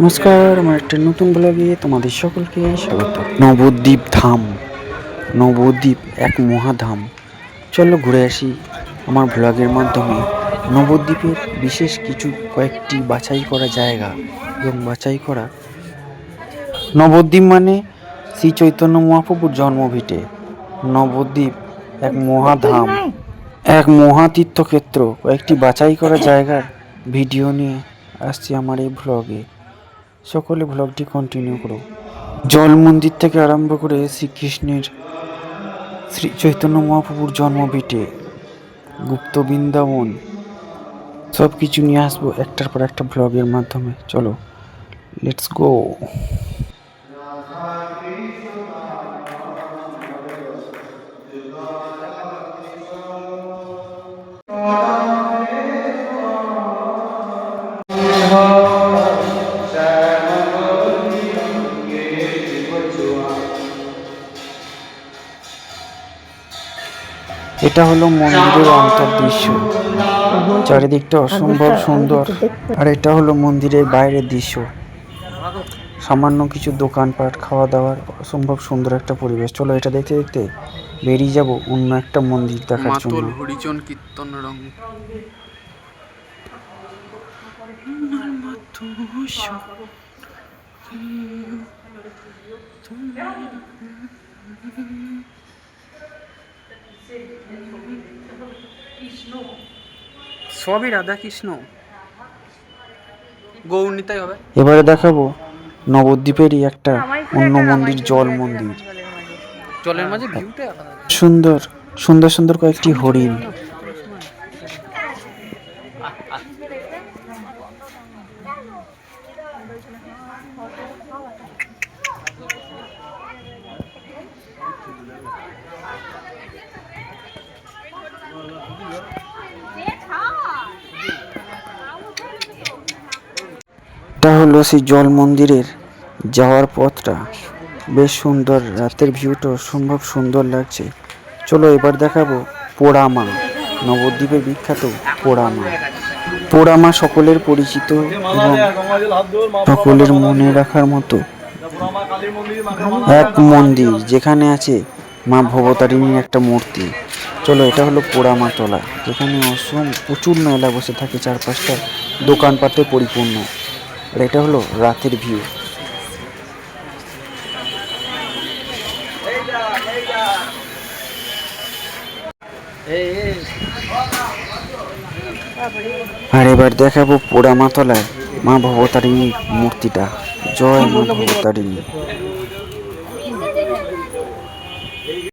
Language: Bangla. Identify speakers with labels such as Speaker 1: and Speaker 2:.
Speaker 1: নমস্কার, আমার একটা নতুন ব্লগে তোমাদের সকলকে স্বাগত। নবদ্বীপ ধাম, নবদ্বীপ এক মহাধাম। চলো ঘুরে আসি আমার ব্লগের মাধ্যমে নবদ্বীপের বিশেষ কিছু কয়েকটি বাছাই করা জায়গা এবং বাছাই করা। নবদ্বীপ মানে শ্রী চৈতন্য মহাপ্রভুর জন্মভিটে। নবদ্বীপ এক মহাধাম, এক মহাতীর্থক্ষেত্র। কয়েকটি বাছাই করা জায়গার ভিডিও নিয়ে আসছি আমার এই ব্লগে। সকলে ব্লগটি কন্টিনিউ করো। জল মন্দির থেকে আরম্ভ করে শ্রীকৃষ্ণের, শ্রী চৈতন্য মহাপ্রভুর জন্মভিটে, গুপ্ত বৃন্দাবন, সব কিছু নিয়ে আসবো একটার পর একটা ব্লগের মাধ্যমে। চলো, লেটস গো। এটা হলো মন্দিরের অন্তর্দৃশ্য। চারিদিকটা অসম্ভব সুন্দর। আর এটা হলো মন্দিরের বাইরের দৃশ্য। সামান্য কিছু দোকানপাট, খাওয়া দাওয়ার অসম্ভব সুন্দর একটা পরিবেশ। চলো, এটা দেখতে দেখতে বেরিয়ে যাব অন্য একটা মন্দির দেখার জন্য।
Speaker 2: মাতল হরিজন কীর্তন রং। সবই রাধা কৃষ্ণ, গৌরনীতাই হবে।
Speaker 1: এবারে দেখাবো নবদ্বীপেরই একটা অন্য মন্দির, জল মন্দির।
Speaker 2: জলের মাঝে ভিউটা আলাদা।
Speaker 1: সুন্দর সুন্দর সুন্দর কয়েকটি হরিণ। এটা হলো সেই জল মন্দিরের যাওয়ার পথটা। বেশ সুন্দর, রাতের ভিউটা অসম্ভব সুন্দর লাগছে। চলো এবার দেখাবো পোড়ামা, নবদ্বীপের বিখ্যাত পোড়ামা। পোড়ামা সকলের পরিচিত এবং সকলের মনে রাখার মতো এক মন্দির, যেখানে আছে মা ভবতারিণীর একটা মূর্তি। চলো, এটা হলো পোড়ামা তলা, যেখানে প্রচুর মেলা বসে থাকে, চারপাশটা দোকানপাটে পরিপূর্ণ। আর এটা হলো রাতের ভিউ। আর এবার দেখাবো পোড়ামাতলায় মা ভবতারিণীর মূর্তিটা। জয় মা ভবতারিণী।